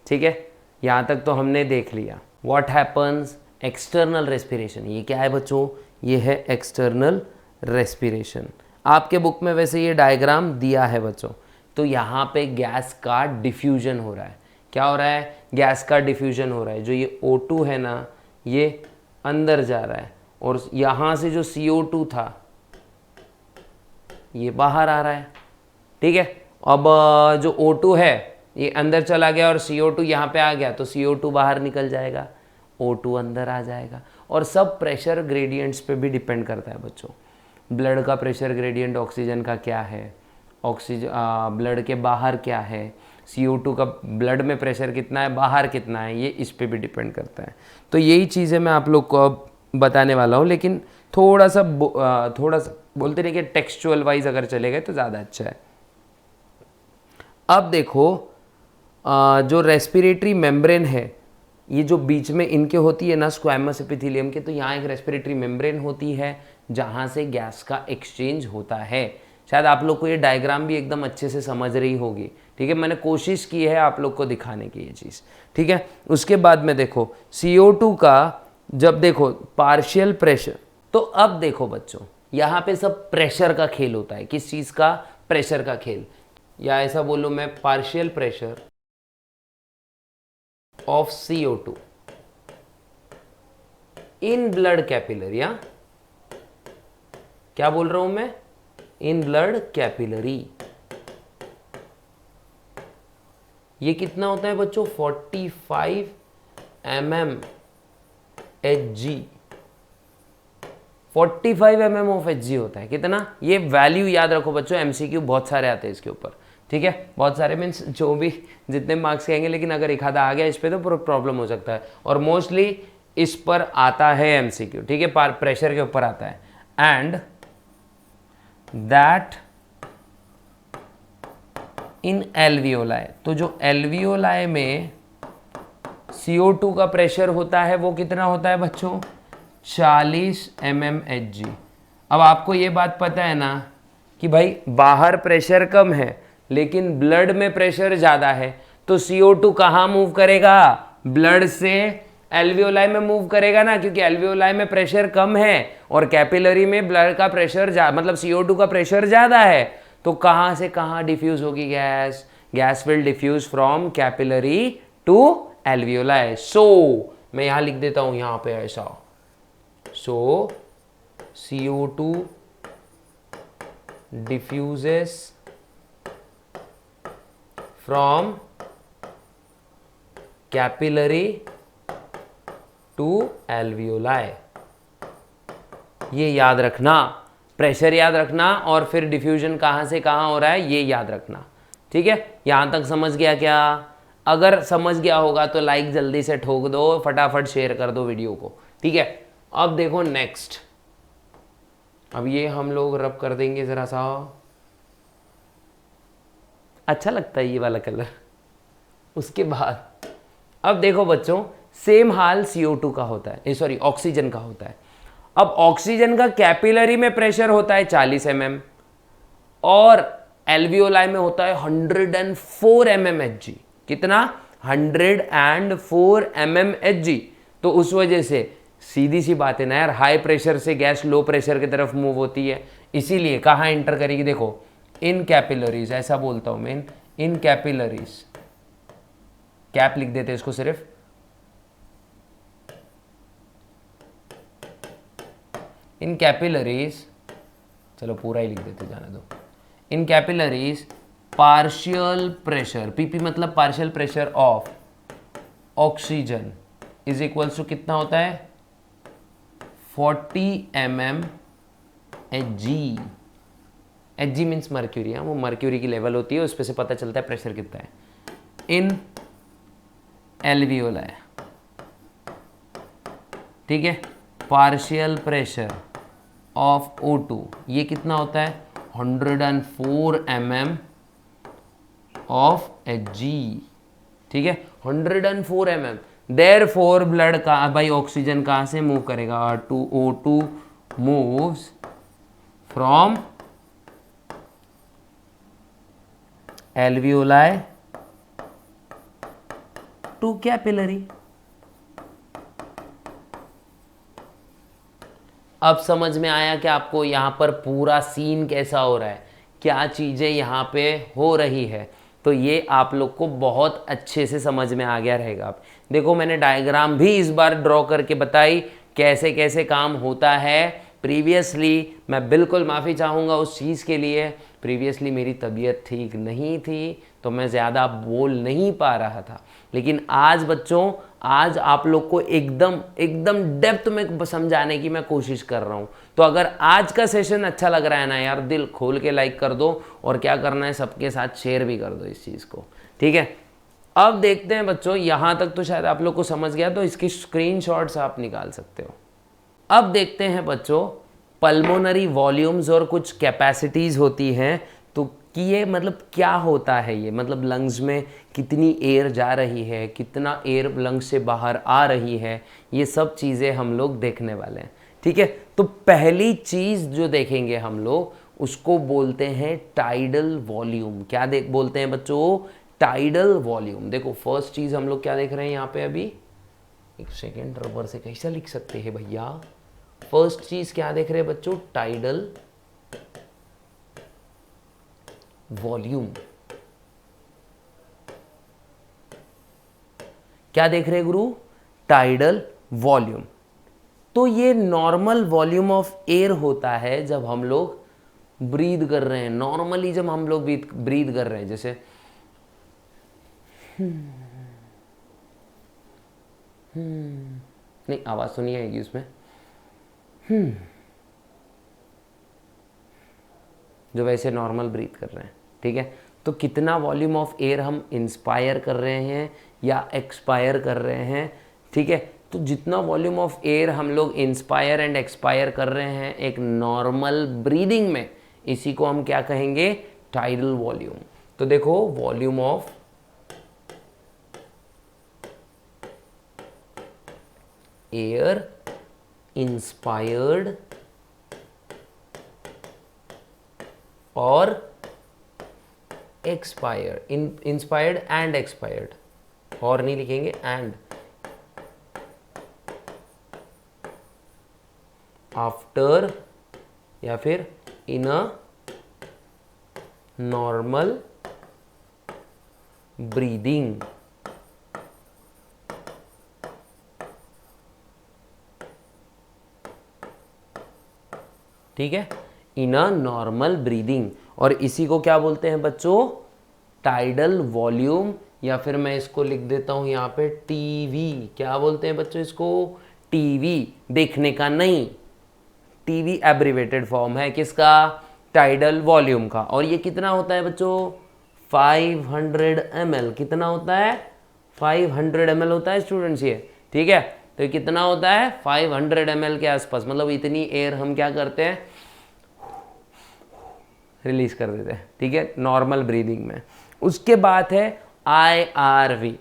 ठीक है, यहाँ तक तो हमने देख लिया। व्हाट हैपन्स एक्सटर्नल रेस्पिरेशन, ये क्या है बच्चों? ये है एक्सटर्नल रेस्पिरेशन। आपके बुक में वैसे ये डायग्राम दिया है बच्चों। तो यहाँ पे गैस का डिफ्यूजन हो रहा है। क्या हो रहा है? गैस का डिफ्यूजन हो रहा है। जो ये O2 है ना, ये अंदर जा रहा है, और यहाँ से जो CO2 था ये बाहर आ रहा है। ठीक है, अब जो O2 है ये अंदर चला गया और CO2 यहाँ पे आ गया, तो CO2 बाहर निकल जाएगा, O2 अंदर आ जाएगा। और सब प्रेशर ग्रेडियंट्स पे भी डिपेंड करता है बच्चों। ब्लड का प्रेशर ग्रेडियंट ऑक्सीजन का क्या है, ऑक्सीजन ब्लड के बाहर क्या है, CO2 का ब्लड में प्रेशर कितना है, बाहर कितना है, ये इस पे भी डिपेंड करता है। तो यही चीज़ें मैं आप लोग को अब बताने वाला हूँ, लेकिन थोड़ा सा बोलते नहीं कि टेक्सचुअल वाइज अगर चले गए तो ज़्यादा अच्छा है। अब देखो, जो रेस्पिरेटरी मेम्ब्रेन है, ये जो बीच में इनके होती है ना स्क्वैमस एपिथेलियम के, तो यहाँ एक रेस्पिरेटरी मेम्ब्रेन होती है जहाँ से गैस का एक्सचेंज होता है। शायद आप लोग को ये डायग्राम भी एकदम अच्छे से समझ रही होगी। ठीक है, मैंने कोशिश की है आप लोग को दिखाने की ये चीज़। ठीक है, उसके बाद में देखो CO2 का जब देखो पार्शियल प्रेशर, तो अब देखो बच्चों यहाँ पे सब प्रेशर का खेल होता है। किस चीज़ का? प्रेशर का खेल, या ऐसा बोलूँ मैं, partial pressure of CO2 in blood capillary. या क्या बोल रहा हूं मैं? In blood capillary. ये कितना होता है बच्चों? 45 mm Hg। 45 mm of Hg होता है। कितना? ये वैल्यू याद रखो बच्चों, MCQ बहुत सारे आते हैं इसके ऊपर। ठीक है, बहुत सारे मीन्स जो भी जितने मार्क्स कहेंगे, लेकिन अगर एक आधा आ गया इस पे तो प्रॉब्लम हो सकता है। और मोस्टली इस पर आता है MCQ। ठीक है, प्रेशर के ऊपर आता है। एंड दैट इन एल्वियोलाई, तो जो एल्वियोलाई में CO2 का प्रेशर होता है वो कितना होता है बच्चों? 40 mm Hg। अब आपको ये बात पता है ना कि भाई बाहर प्रेशर कम है लेकिन ब्लड में प्रेशर ज़्यादा है, तो CO2 कहाँ मूव करेगा? ब्लड से एल्वियोलाई में मूव करेगा ना, क्योंकि एल्वियोलाई में प्रेशर कम है और कैपिलरी में ब्लड का प्रेशर मतलब CO2 का प्रेशर ज़्यादा है। तो कहाँ से कहाँ डिफ्यूज होगी gas? Gas will diffuse from capillary to alveoli. So मैं यहाँ लिख देता हूँ, यहाँ पे ऐसा, सो CO2 diffuses from capillary to alveoli। ये याद रखना, प्रेशर याद रखना और फिर डिफ्यूजन कहाँ से कहाँ हो रहा है ये याद रखना। ठीक है, यहाँ तक समझ गया क्या? अगर समझ गया होगा तो लाइक जल्दी से ठोक दो, फटाफट शेयर कर दो वीडियो को। ठीक है, अब देखो नेक्स्ट, अब ये हम लोग रब कर देंगे ज़रा सा, अच्छा लगता है ये वाला कलर। उसके बाद अब देखो बच्चों, सेम हाल CO2 का होता है, सॉरी ऑक्सीजन का होता है। अब ऑक्सीजन का कैपिलरी में प्रेशर होता है 40 mm और एल्वियोलाई में होता है 104 mm Hg। कितना? 104 mm Hg। तो उस वजह से सीधी सी बात है ना यार, हाई प्रेशर से गैस लो प्रेशर की तरफ मूव होती है, इसीलिए कहाँ एंटर करेगी? देखो इन कैपिलरीज, ऐसा बोलता हूं मैं, इन कैपिलरीज, कैप लिख देते इसको सिर्फ, इन कैपिलरीज, चलो पूरा ही लिख देते, जाने दो। इन कैपिलरीज पार्शियल प्रेशर, PP मतलब partial pressure of oxygen is equals to कितना होता है? 40 mm Hg। Hg means mercury, वो मर्क्यूरी की लेवल होती है, उस पे से पता चलता है प्रेशर कितना है इन एल्वियोलाई। ठीक है, पार्शियल प्रेशर ऑफ O2 ये कितना होता है? 104 mm ऑफ Hg। ठीक है, 104 mm। देयरफॉर ब्लड का भाई ऑक्सीजन कहाँ से मूव करेगा, to O2 moves from alveoli to capillary. अब समझ में आया कि आपको यहाँ पर पूरा सीन कैसा हो रहा है, क्या चीज़ें यहाँ पे हो रही है। तो ये आप लोग को बहुत अच्छे से समझ में आ गया रहेगा। आप देखो मैंने डायग्राम भी इस बार ड्रॉ करके बताई कैसे कैसे काम होता है। प्रीवियसली मैं बिल्कुल माफ़ी चाहूँगा उस चीज़ के लिए, प्रीवियसली मेरी तबीयत ठीक नहीं थी तो मैं ज़्यादा बोल नहीं पा रहा था। लेकिन आज बच्चों, आज आप लोग को एकदम एकदम डेप्थ में समझाने की मैं कोशिश कर रहा हूँ। तो अगर आज का सेशन अच्छा लग रहा है ना यार, दिल खोल के लाइक कर दो और क्या करना है सबके साथ शेयर भी कर दो इस चीज़ को, ठीक है। अब देखते हैं बच्चों, यहाँ तक तो शायद आप लोग को समझ गया, तो इसकी स्क्रीनशॉट्स आप निकाल सकते हो। अब देखते हैं बच्चों पल्मोनरी वॉल्यूम्स और कुछ कैपेसिटीज़ होती हैं, तो कि ये मतलब क्या होता है, ये मतलब लंग्स में कितनी एयर जा रही है, कितना एयर लंग्स से बाहर आ रही है, ये सब चीज़ें हम लोग देखने वाले हैं, ठीक है। तो पहली चीज़ जो देखेंगे हम लोग उसको बोलते हैं टाइडल वॉल्यूम। क्या बोलते हैं बच्चों, टाइडल वॉल्यूम। देखो फर्स्ट चीज़ हम लोग क्या देख रहे हैं यहाँ पे, अभी एक सेकेंड, रबर से कैसा लिख सकते हैं भैया। फर्स्ट चीज क्या देख रहे हैं बच्चों, टाइडल वॉल्यूम। क्या देख रहे हैं गुरु, टाइडल वॉल्यूम। तो ये नॉर्मल वॉल्यूम ऑफ एयर होता है जब हम लोग ब्रीद कर रहे हैं। नॉर्मली जब हम लोग ब्रीद कर रहे हैं, जैसे नहीं, आवाज तो नहीं आएगी उसमें, जो वैसे नॉर्मल ब्रीथ कर रहे हैं, ठीक है। तो कितना वॉल्यूम ऑफ एयर हम इंस्पायर कर रहे हैं या एक्सपायर कर रहे हैं, ठीक है। तो जितना वॉल्यूम ऑफ एयर हम लोग इंस्पायर एंड एक्सपायर कर रहे हैं एक नॉर्मल ब्रीदिंग में, इसी को हम क्या कहेंगे, टाइडल वॉल्यूम। तो देखो वॉल्यूम ऑफ एयर इंस्पायर्ड और एक्सपायर्ड, इंस्पायर्ड एंड एक्सपायर्ड, और नहीं लिखेंगे एंड, आफ्टर या फिर इन अ नॉर्मल ब्रीदिंग। ठीक है, इन अ नॉर्मल ब्रीदिंग। और इसी को क्या बोलते हैं बच्चों, टाइडल वॉल्यूम, या फिर मैं इसको लिख देता हूं यहाँ पे टीवी। क्या बोलते हैं बच्चों इसको, टीवी। देखने का नहीं, टीवी एब्रीवेटेड फॉर्म है किसका, टाइडल वॉल्यूम का। और ये कितना होता है बच्चों, 500 ml। कितना होता है, 500 ml होता है स्टूडेंट्स ये, ठीक है। तो ये कितना होता है, 500 ml के आसपास, मतलब इतनी एयर हम क्या करते हैं, रिलीज कर देते हैं, ठीक है, नॉर्मल ब्रीदिंग में। उसके बाद है IRV,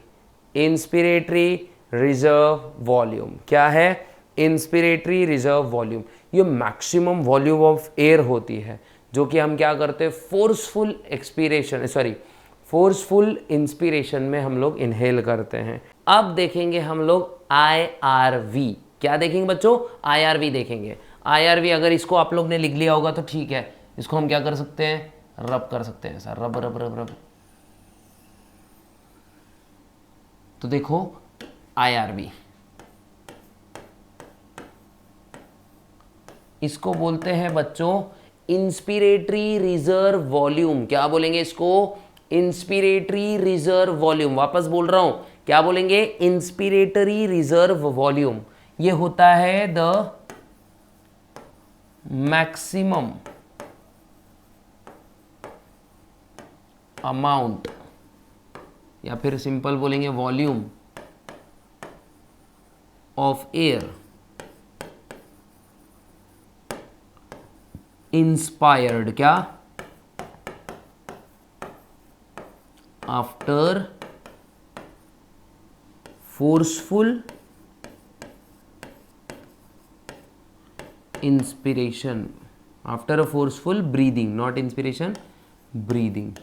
इंस्पिरेटरी रिजर्व वॉल्यूम। क्या है, इंस्पिरेटरी रिजर्व वॉल्यूम। ये मैक्सिमम वॉल्यूम ऑफ एयर होती है जो कि हम क्या करते हैं, forceful expiration, sorry forceful inspiration में हम लोग इनहेल करते हैं। अब देखेंगे हम लोग IRV। क्या देखेंगे बच्चों, IRV देखेंगे। IRV अगर इसको आप लोग ने लिख लिया होगा तो ठीक है, इसको हम क्या कर सकते हैं, रब कर सकते हैं, सर रब रब रब रब। तो देखो IRV, इसको बोलते हैं बच्चों इंस्पिरेटरी रिजर्व वॉल्यूम। क्या बोलेंगे इसको, इंस्पिरेटरी रिजर्व वॉल्यूम। वापस बोल रहा हूं, क्या बोलेंगे, इंस्पिरेटरी रिजर्व वॉल्यूम। ये होता है द मैक्सिमम अमाउंट, या फिर सिंपल बोलेंगे वॉल्यूम ऑफ एयर इंस्पायर्ड, क्या, after forceful inspiration after a forceful breathing, not inspiration, breathing.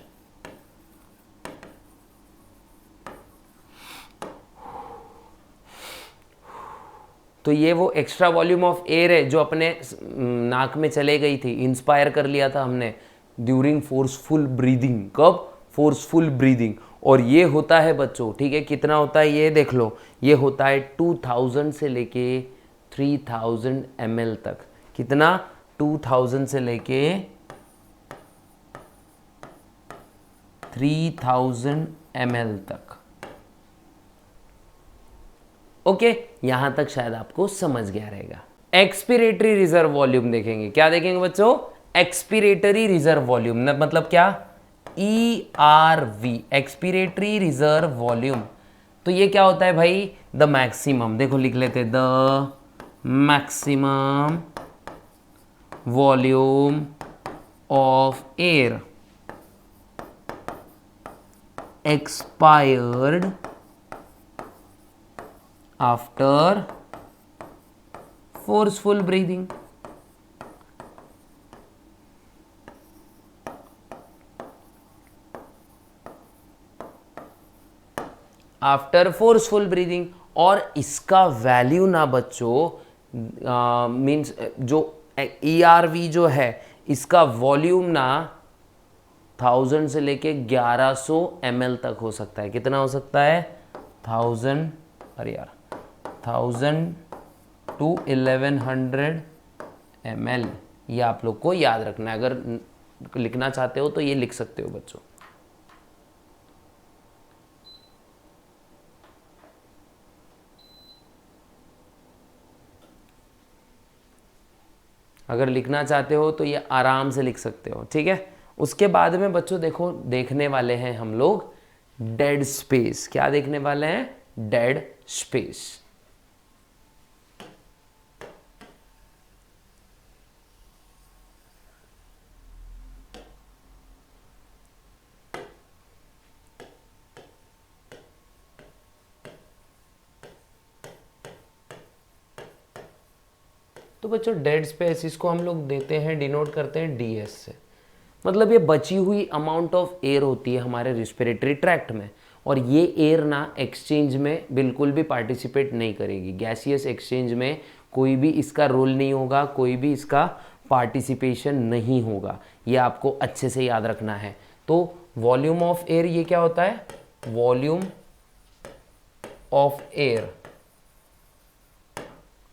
तो ये वो एक्स्ट्रा वॉल्यूम ऑफ एयर है जो अपने नाक में चले गई थी, इंस्पायर कर लिया था हमने ड्यूरिंग फोर्सफुल ब्रीदिंग। कब? Forceful breathing. और ये होता है बच्चों, ठीक है, कितना होता है ये देख लो, ये होता है 2000 से लेके 3000 ml तक। कितना? 2000 से लेके 3000 ml तक। ओके, यहां तक शायद आपको समझ गया रहेगा। एक्सपीरेटरी रिजर्व वॉल्यूम देखेंगे। क्या देखेंगे बच्चों? एक्सपीरेटरी रिजर्व वॉल्यूम, मतलब क्या? ERV, expiratory reserve volume. तो ये क्या होता है भाई? द मैक्सिमम, देखो लिख लेते, the maximum volume of air expired after forceful breathing। After forceful breathing. और इसका वैल्यू ना बच्चों मीन्स जो ERV जो है इसका वॉल्यूम ना 1000 से लेके 1100 ml तक हो सकता है। कितना हो सकता है? 1000, अरे यार 1000 to 1100 ml। ये आप लोग को याद रखना है, अगर लिखना चाहते हो तो ये लिख सकते हो बच्चों। अगर लिखना चाहते हो तो ये आराम से लिख सकते हो, ठीक है। उसके बाद में बच्चों देखो, देखने वाले हैं हम लोग डेड स्पेस। क्या देखने वाले हैं? Dead space. तो बच्चों डेड स्पेस इसको हम लोग देते हैं, डिनोट करते हैं DS से। मतलब ये बची हुई अमाउंट ऑफ एयर होती है हमारे रिस्पिरेटरी ट्रैक्ट में, और ये एयर ना एक्सचेंज में बिल्कुल भी पार्टिसिपेट नहीं करेगी। गैसियस एक्सचेंज में कोई भी इसका रोल नहीं होगा, कोई भी इसका पार्टिसिपेशन नहीं होगा। ये आपको अच्छे से याद रखना है। तो वॉल्यूम ऑफ एयर ये क्या होता है? Volume of air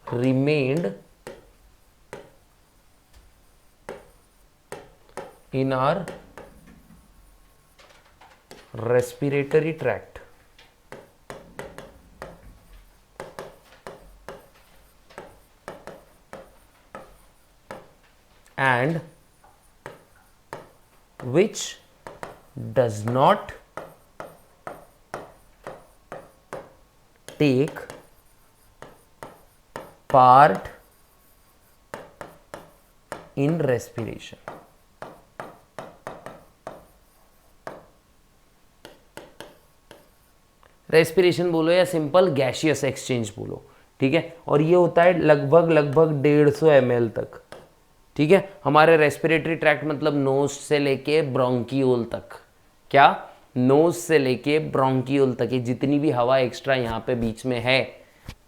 remained in our respiratory tract and which does not take part in respiration। Respiration बोलो या सिंपल गैशियस एक्सचेंज बोलो, ठीक है। और ये होता है लगभग 150 ml तक, ठीक है। हमारे रेस्पिरेटरी ट्रैक्ट मतलब नोज से लेके ब्रोंकियोल तक। क्या? नोज से लेके ब्रोंकियोल तक ये जितनी भी हवा एक्स्ट्रा यहाँ पे बीच में है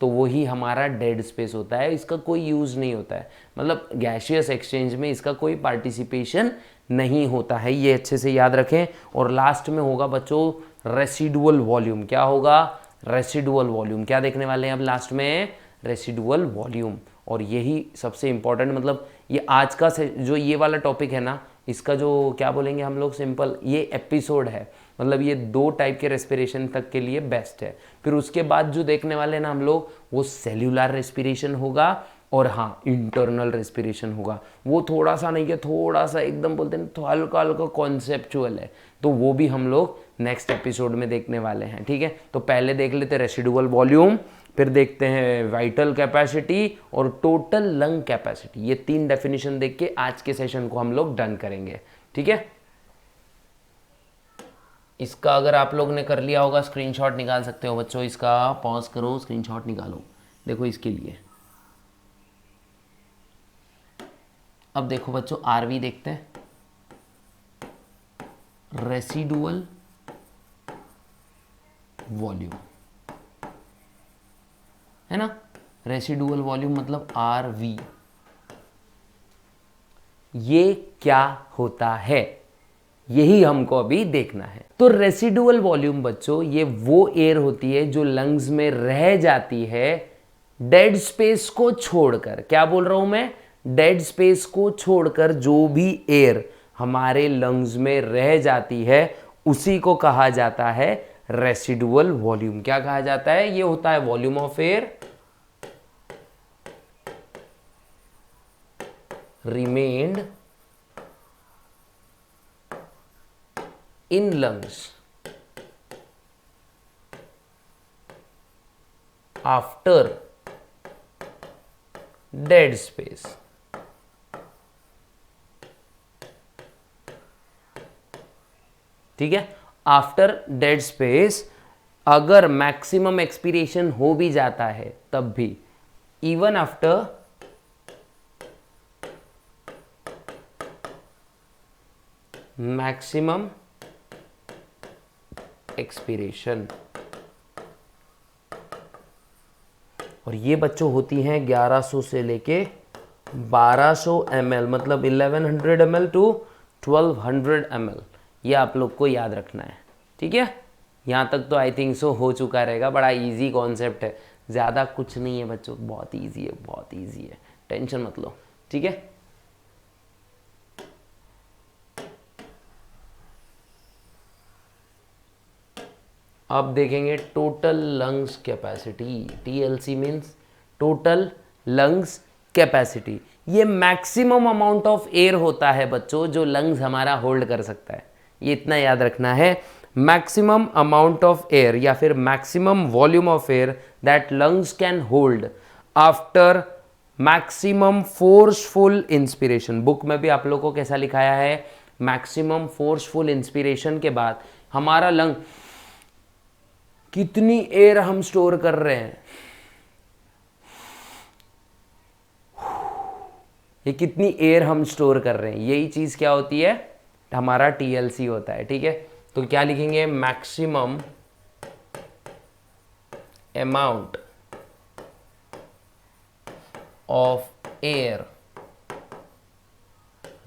तो वही हमारा डेड स्पेस होता है। इसका कोई यूज नहीं होता है, मतलब गैशियस एक्सचेंज में इसका कोई पार्टिसिपेशन नहीं होता है। ये अच्छे से याद रखें। और लास्ट में होगा बच्चों रेसिडुअल वॉल्यूम। क्या होगा? Residual volume. क्या देखने वाले हैं अब लास्ट में? Residual volume. और यही सबसे इंपॉर्टेंट, मतलब ये आज का जो ये वाला टॉपिक है ना, इसका जो क्या बोलेंगे हम लोग, सिंपल ये एपिसोड है। मतलब ये 2 टाइप के रेस्पिरेशन तक के लिए बेस्ट है। फिर उसके बाद जो देखने वाले हैं ना हम लोग, वो सेल्यूलर रेस्पिरेशन होगा और हाँ इंटरनल रेस्पिरेशन होगा। वो थोड़ा सा नहीं है, थोड़ा सा एकदम बोलते हैं तो हल्का हल्का कॉन्सेप्चुअल है, तो वो भी हम लोग नेक्स्ट एपिसोड में देखने वाले हैं, ठीक है। तो पहले देख लेते हैं रेसिडुअल वॉल्यूम, फिर देखते हैं वाइटल कैपेसिटी और टोटल लंग कैपेसिटी। ये 3 डेफिनेशन देख के आज के सेशन को हम लोग डन करेंगे, ठीक है। इसका अगर आप लोग ने कर लिया होगा स्क्रीनशॉट निकाल सकते हो बच्चों, इसका पॉज करो, स्क्रीनशॉट निकालो। देखो इसके लिए अब देखो बच्चों आरवी देखते हैं, रेसिडुअल वॉल्यूम है ना, रेसिडुअल वॉल्यूम मतलब आरवी। ये क्या होता है यही हमको अभी देखना है। तो रेसिडुअल वॉल्यूम बच्चों ये वो एयर होती है जो लंग्स में रह जाती है डेड स्पेस को छोड़कर। क्या बोल रहा हूं मैं, डेड स्पेस को छोड़कर जो भी एयर हमारे लंग्स में रह जाती है उसी को कहा जाता है रेसिडुअल वॉल्यूम। क्या कहा जाता है, ये होता है volume of air remained in lungs after dead space। ठीक है, आफ्टर डेड स्पेस अगर मैक्सिमम एक्सपीरेशन हो भी जाता है तब भी, इवन आफ्टर मैक्सिमम एक्सपीरेशन। और ये बच्चों होती हैं 1100 से लेके 1200 ml, मतलब 1100 ml टू 1200 ml। ये आप लोग को याद रखना है। ठीक है, यहाँ तक तो आई थिंक सो हो चुका रहेगा। बड़ा इजी कॉन्सेप्ट है, ज़्यादा कुछ नहीं है बच्चों, बहुत इजी है, बहुत इजी है, टेंशन मत लो। ठीक है, अब देखेंगे total lungs capacity. TLC means total lungs capacity. ये मैक्सिमम अमाउंट ऑफ एयर होता है बच्चों जो लंग्स हमारा होल्ड कर सकता है। ये इतना याद रखना है, मैक्सिमम अमाउंट ऑफ एयर या फिर maximum volume of air that lungs can hold after maximum forceful inspiration. Book में भी आप लोग को कैसा लिखाया है, मैक्सिमम फोर्सफुल इंस्पिरेशन के बाद हमारा लंग कितनी एयर हम स्टोर कर रहे हैं, ये कितनी एयर हम स्टोर कर रहे हैं, यही चीज क्या होती है, हमारा टीएलसी होता है। ठीक है, तो क्या लिखेंगे, maximum amount of air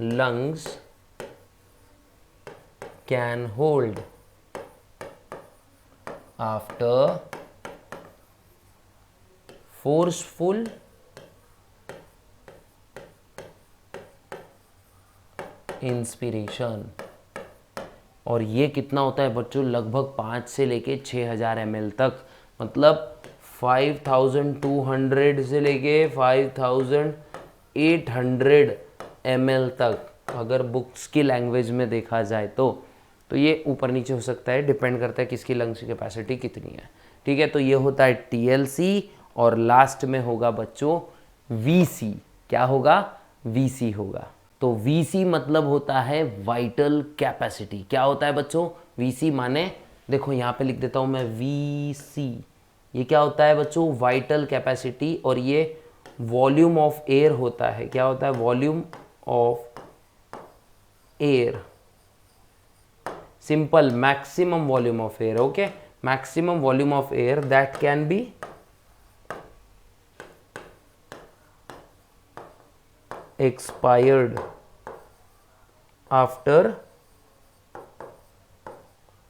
lungs can hold after forceful inspiration. और ये कितना होता है बच्चों, लगभग 5 से लेके 6000 ml तक, मतलब 5200 से लेके 5800 ml तक, अगर बुक्स की लैंग्वेज में देखा जाए तो ये ऊपर नीचे हो सकता है, डिपेंड करता है किसकी लंग्स की कैपेसिटी कितनी है। ठीक है, तो ये होता है टीएलसी और लास्ट में होगा बच्चों वीसी। क्या होगा, वीसी होगा। तो वीसी मतलब होता है वाइटल कैपेसिटी। क्या होता है बच्चों, वीसी माने, देखो यहाँ पे लिख देता हूँ मैं वीसी, ये क्या होता है बच्चों, वाइटल कैपेसिटी, और ये वॉल्यूम ऑफ एयर होता है। क्या होता है, volume of air, simple maximum volume of air, okay, maximum volume of air that can be expired after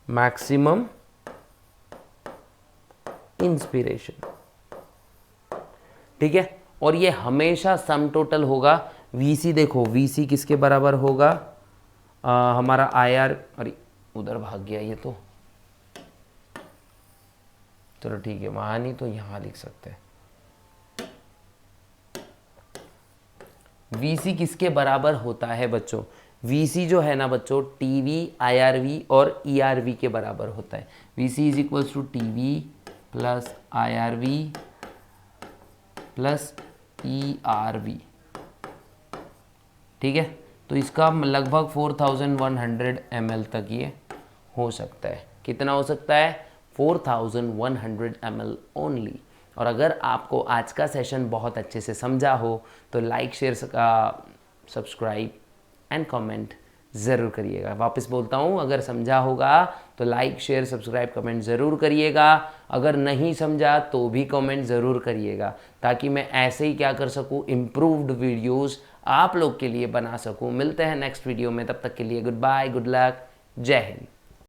maximum inspiration। ठीक है, और ये हमेशा सम टोटल होगा। वीसी देखो, वीसी किसके बराबर होगा, हमारा आईआर, अरे उधर भाग गया ये तो, चलो ठीक है, वहां नहीं तो यहां लिख सकते हैं। वीसी किसके बराबर होता है बच्चों, वीसी जो है ना बच्चों, टीवी, आईआरवी और ईआरवी के बराबर होता है। VC is equals to TV plus IRV plus ERV. ठीक है, तो इसका लगभग 4100 ml तक ये हो सकता है। कितना हो सकता है? 4100 ml ओनली। और अगर आपको आज का सेशन बहुत अच्छे से समझा हो तो like, share, subscribe and comment ज़रूर करिएगा। वापस बोलता हूँ, अगर समझा होगा तो लाइक, शेयर, सब्सक्राइब, कमेंट ज़रूर करिएगा। अगर नहीं समझा तो भी कमेंट ज़रूर करिएगा, ताकि मैं ऐसे ही क्या कर सकूँ, इम्प्रूव्ड वीडियोस आप लोग के लिए बना सकूँ। मिलते हैं नेक्स्ट वीडियो में, तब तक के लिए गुड बाय, गुड लक, जय हिंद।